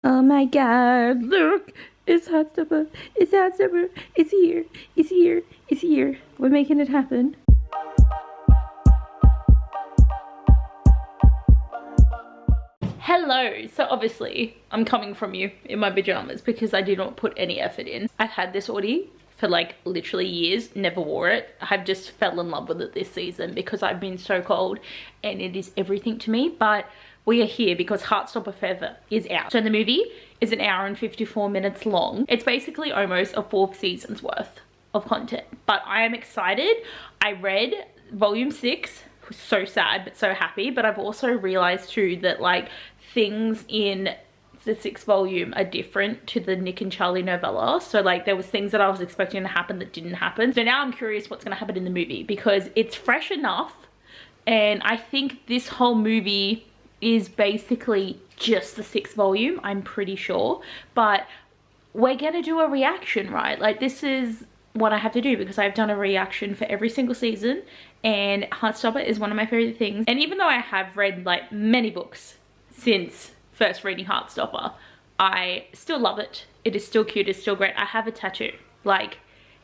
Oh my god, look! It's Heartstopper! It's Heartstopper! It's here! It's here! It's here! We're making it happen. Hello! So obviously, I'm coming from you in my pajamas because I did not put any effort in. I've had this hoodie for like literally years, never wore it. I've just fell in love with it this season because I've been so cold and it is everything to me. But we are here because Heartstopper Forever is out. So the movie is 1 hour and 54 minutes long. It's basically almost a 4 seasons worth of content. But I am excited. I read volume 6. Was so sad but so happy. But I've also realized too that like things in the 6th volume are different to the Nick and Charlie novella. So like there was things that I was expecting to happen that didn't happen. So now I'm curious what's going to happen in the movie because it's fresh enough. And I think this whole movie is basically just the 6th volume, I'm pretty sure. But we're gonna do a reaction, right? Like this is what I have to do because I've done a reaction for every single season and Heartstopper is one of my favorite things. And even though I have read like many books since first reading Heartstopper, I still love it. It is still cute, it's still great. I have a tattoo, like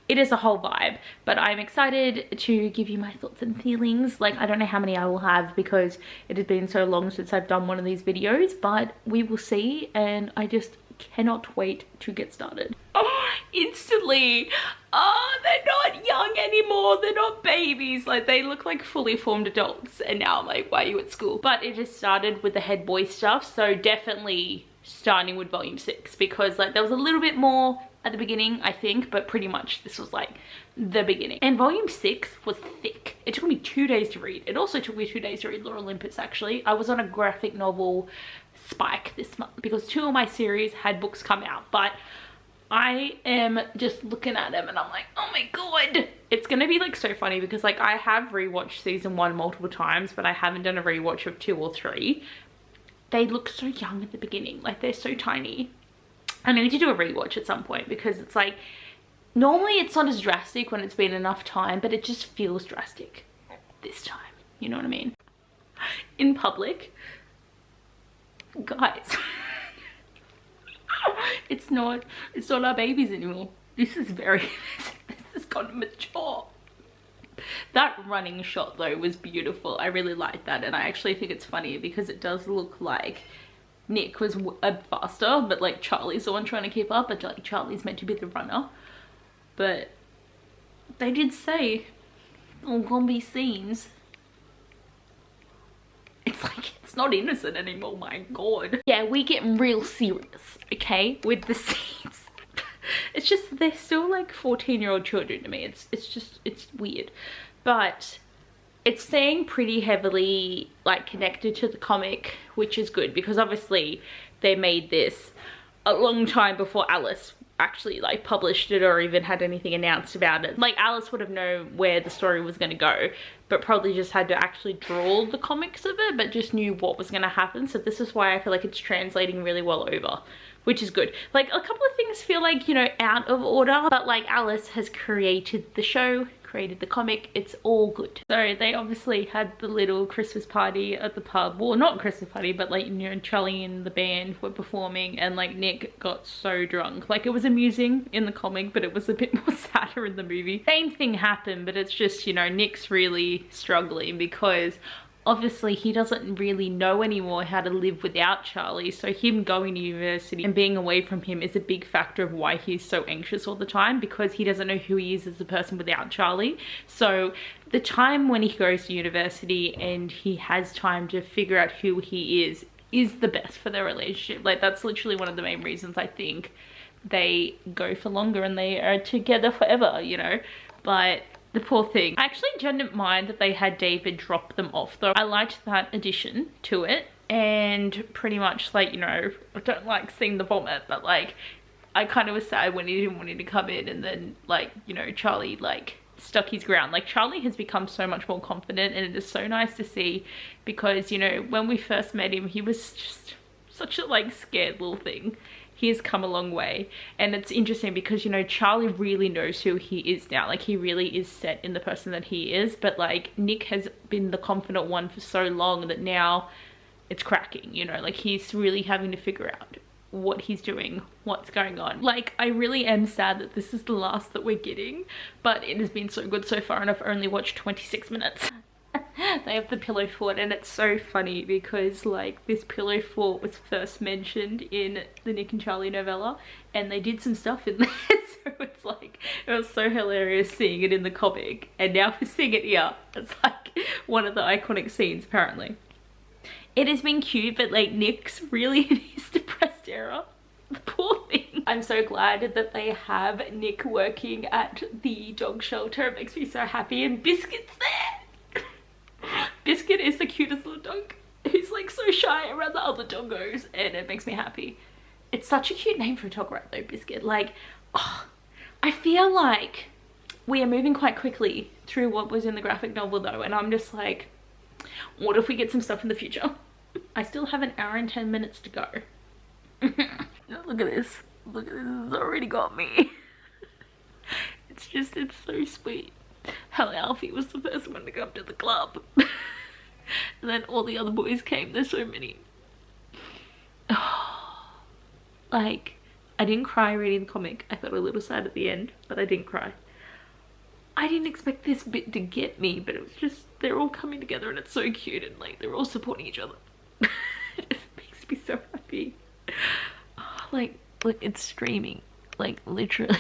it is a whole vibe, but I'm excited to give you my thoughts and feelings. Like I don't know how many I will have because it has been so long since I've done one of these videos, but we will see and I just cannot wait to get started. Oh, instantly. Oh, they're not young anymore. They're not babies. Like they look like fully formed adults and now I'm like, why are you at school? But it has started with the head boy stuff, so definitely starting with volume 6 because like there was a little bit more at the beginning I think, but pretty much this was like the beginning. And volume 6 was thick. It took me 2 days to read. It also took me 2 days to read Lore Olympus actually. I was on a graphic novel spike this month because 2 of my series had books come out, but I am just looking at them and I'm like, oh my god. It's gonna be like so funny because like I have rewatched season 1 multiple times, but I haven't done a rewatch of 2 or 3. They look so young at the beginning, like they're so tiny. I need to do a rewatch at some point because it's like, normally it's not as drastic when it's been enough time, but it just feels drastic this time, you know what I mean? In public, guys, it's not our babies anymore. This is very, this has gotten mature. That running shot though was beautiful. I really liked that and I actually think it's funny because it does look like Nick was faster, but like Charlie's the one trying to keep up, but like Charlie's meant to be the runner. But they did say, oh, gonna be scenes. It's like, it's not innocent anymore, my god. Yeah, we get real serious, okay, with the scenes. It's just, they're still like 14-year-old children to me. It's weird. But it's staying pretty heavily like connected to the comic, which is good because obviously they made this a long time before Alice actually like published it or even had anything announced about it. Like Alice would have known where the story was going to go, but probably just had to actually draw the comics of it, but just knew what was going to happen. So this is why I feel like it's translating really well over, which is good. Like a couple of things feel like, you know, out of order, but like Alice has created the show, created the comic, it's all good. So they obviously had the little Christmas party at the pub. Well, not Christmas party, but like, you know, Charlie and the band were performing and like Nick got so drunk. Like it was amusing in the comic, but it was a bit more sadder in the movie. Same thing happened, but it's just, you know, Nick's really struggling because obviously he doesn't really know anymore how to live without Charlie, so him going to university and being away from him is a big factor of why he's so anxious all the time because he doesn't know who he is as a person without Charlie. So the time when he goes to university and he has time to figure out who he is the best for their relationship. Like that's literally one of the main reasons I think they go for longer and they are together forever, you know. But the poor thing. I actually didn't mind that they had David drop them off though. I liked that addition to it and pretty much like, you know, I don't like seeing the vomit, but like I kind of was sad when he didn't want him to come in and then like, you know, Charlie like stuck his ground. Like Charlie has become so much more confident and it is so nice to see because, you know, when we first met him, he was just such a like scared little thing. He has come a long way and it's interesting because, you know, Charlie really knows who he is now. Like he really is set in the person that he is, but like Nick has been the confident one for so long that now it's cracking, you know, like he's really having to figure out what he's doing, what's going on. Like, I really am sad that this is the last that we're getting, but it has been so good so far and I've only watched 26 minutes. They have the pillow fort, and it's so funny because like this pillow fort was first mentioned in the Nick and Charlie novella and they did some stuff in there. So it's like, it was so hilarious seeing it in the comic, and now we're seeing it here. It's like one of the iconic scenes apparently. It has been cute, but like Nick's really in his depressed era. The poor thing. I'm so glad that they have Nick working at the dog shelter. It makes me so happy, and Biscuit's there. Biscuit is the cutest little dog who's like so shy around the other doggos, and it makes me happy. It's such a cute name for a dog, right though, Biscuit. Like, oh, I feel like we are moving quite quickly through what was in the graphic novel though, and I'm just like, what if we get some stuff in the future? I still have an hour and 10 minutes to go. Look at this. Look at this. It's already got me. It's just, it's so sweet how Alfie was the first one to come to the club. And then all the other boys came. There's so many. Like, I didn't cry reading the comic. I felt a little sad at the end, but I didn't cry. I didn't expect this bit to get me, but it was just, they're all coming together and it's so cute, and like they're all supporting each other. It makes me so happy. Like, look, it's streaming, like literally.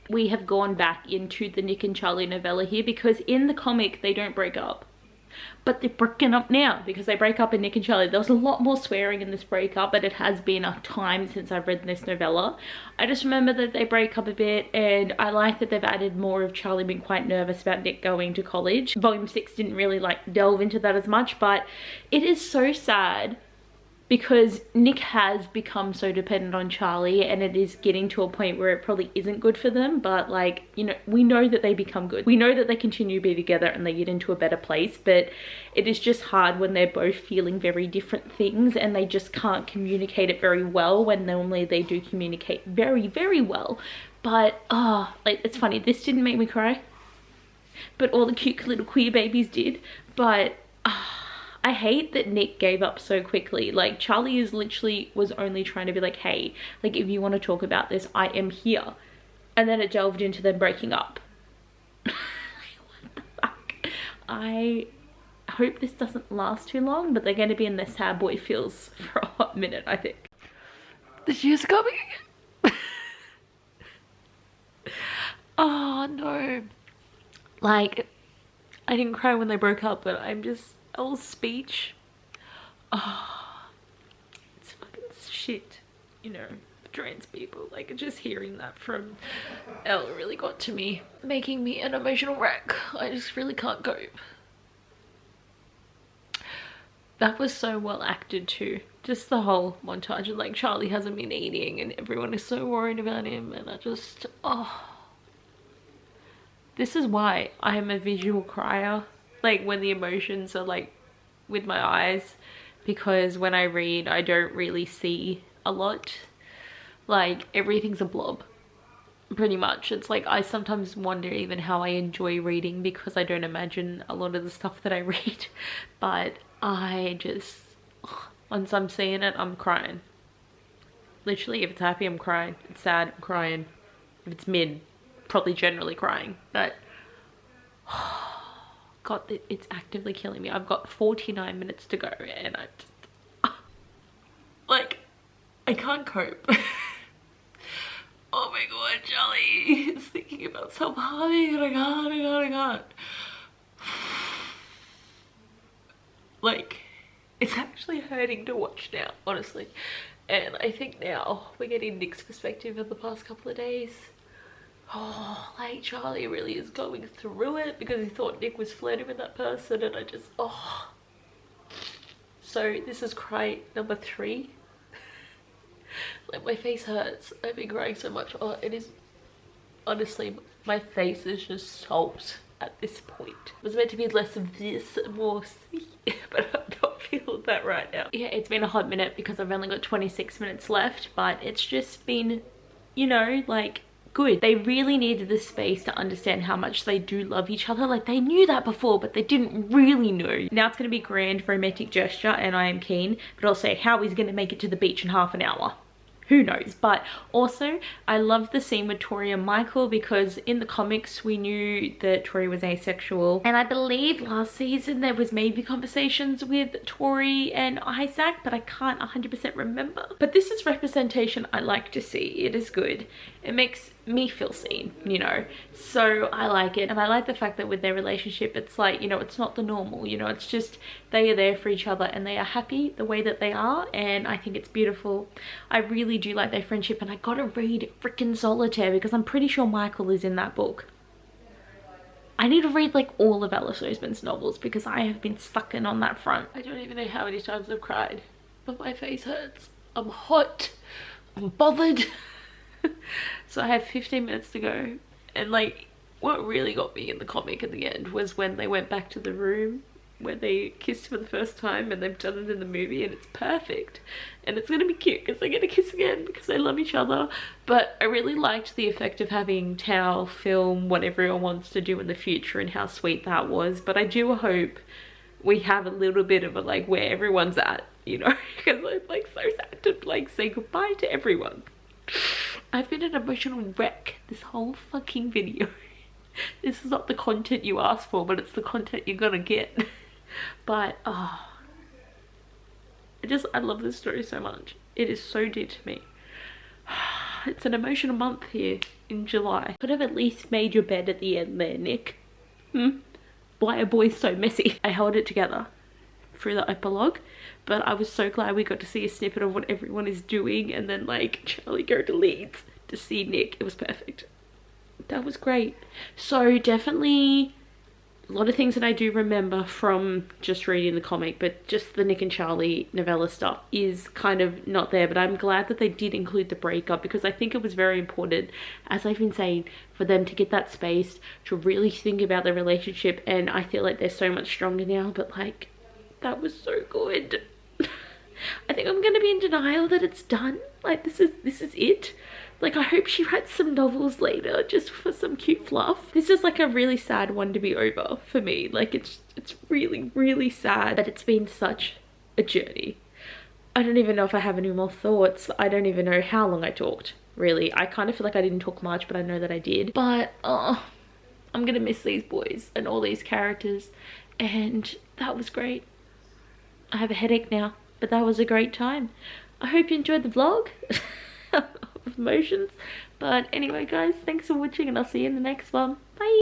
We have gone back into the Nick and Charlie novella here because in the comic they don't break up, but they're breaking up now because they break up in Nick and Charlie. There was a lot more swearing in this breakup, but it has been a time since I've read this novella. I just remember that they break up a bit, and I like that they've added more of Charlie being quite nervous about Nick going to college. Volume 6 didn't really like delve into that as much, but it is so sad because Nick has become so dependent on Charlie, and it is getting to a point where it probably isn't good for them, but like, you know, we know that they become good. We know that they continue to be together and they get into a better place, but it is just hard when they're both feeling very different things and they just can't communicate it very well, when normally they do communicate very, very well. But, like, it's funny, this didn't make me cry, but all the cute little queer babies did. But, I hate that Nick gave up so quickly. Like, Charlie is literally was only trying to be like, hey, like, if you want to talk about this, I am here. And then it delved into them breaking up. Like, what the fuck? I hope this doesn't last too long, but they're going to be in their sad boy feels for a hot minute, I think. The cheers coming again. Oh, no. Like, I didn't cry when they broke up, but I'm just... Elle's speech, it's fucking shit, you know, for trans people. Like, just hearing that from Elle really got to me, making me an emotional wreck. I just really can't cope. That was so well acted too, just the whole montage of like Charlie hasn't been eating and everyone is so worried about him, and I just, this is why I am a visual crier. Like, when the emotions are like with my eyes, because when I read I don't really see a lot. Like, everything's a blob pretty much. It's like I sometimes wonder even how I enjoy reading, because I don't imagine a lot of the stuff that I read. But I just, once I'm seeing it, I'm crying. Literally, if it's happy, I'm crying. If it's sad, I'm crying. If it's mid, probably generally crying. But God, it's actively killing me. I've got 49 minutes to go and I just, like, I can't cope. Oh my God, Charlie is thinking about self-harming and I can't. Like, it's actually hurting to watch now, honestly. And I think now we're getting Nick's perspective of the past couple of days. Oh, like, Charlie really is going through it because he thought Nick was flirting with that person, and I just, So this is cry number 3. Like, my face hurts. I've been crying so much. Oh, it is, honestly, my face is just salt at this point. It was meant to be less of this, more but I'm not feeling that right now. Yeah, it's been a hot minute because I've only got 26 minutes left, but it's just been, you know, like, good. They really needed this space to understand how much they do love each other. Like, they knew that before, but they didn't really know. Now it's going to be grand romantic gesture and I am keen, but also how he's going to make it to the beach in half an hour. who knows? But also I love the scene with Tori and Michael, because in the comics we knew that Tori was asexual, and I believe last season there was maybe conversations with Tori and Isaac, but I can't 100% remember. But this is representation I like to see. It is good. It makes me feel seen, you know, so I like it. And I like the fact that with their relationship, it's like, you know, it's not the normal, you know, it's just they are there for each other and they are happy the way that they are, and I think it's beautiful. I really do like their friendship, and I gotta read freaking Solitaire because I'm pretty sure Michael is in that book. I need to read like all of Alice Oseman's novels because I have been sucking on that front. I don't even know how many times I've cried, but my face hurts. I'm hot, I'm bothered. So I have 15 minutes to go, and like what really got me in the comic at the end was when they went back to the room where they kissed for the first time, and they've done it in the movie and it's perfect, and it's gonna be cute because they're gonna kiss again because they love each other. But I really liked the effect of having Tao film what everyone wants to do in the future and how sweet that was. But I do hope we have a little bit of a like where everyone's at, you know, because I'm like so sad to like say goodbye to everyone. I've been an emotional wreck this whole fucking video. This is not the content you asked for, but it's the content you're gonna get. But oh, I love this story so much. It is so dear to me. It's an emotional month here in July. Could have at least made your bed at the end there, Nick. Why are boys so messy? I held it together through the epilogue, but I was so glad we got to see a snippet of what everyone is doing, and then like Charlie go to Leeds to see Nick. It was perfect. That was great. So definitely a lot of things that I do remember from just reading the comic, but just the Nick and Charlie novella stuff is kind of not there. But I'm glad that they did include the breakup, because I think it was very important, as I've been saying, for them to get that space to really think about their relationship. And I feel like they're so much stronger now, but like that was so good. I think I'm gonna be in denial that it's done. Like this is it. Like I hope she writes some novels later just for some cute fluff. This is like a really sad one to be over for me. Like it's really, really sad that it's been such a journey. I don't even know if I have any more thoughts. I don't even know how long I talked, really. I kind of feel like I didn't talk much, but I know that I did. But I'm gonna miss these boys and all these characters, and that was great. I have a headache now, but that was a great time. I hope you enjoyed the vlog of emotions. But anyway guys, thanks for watching, and I'll see you in the next one. Bye.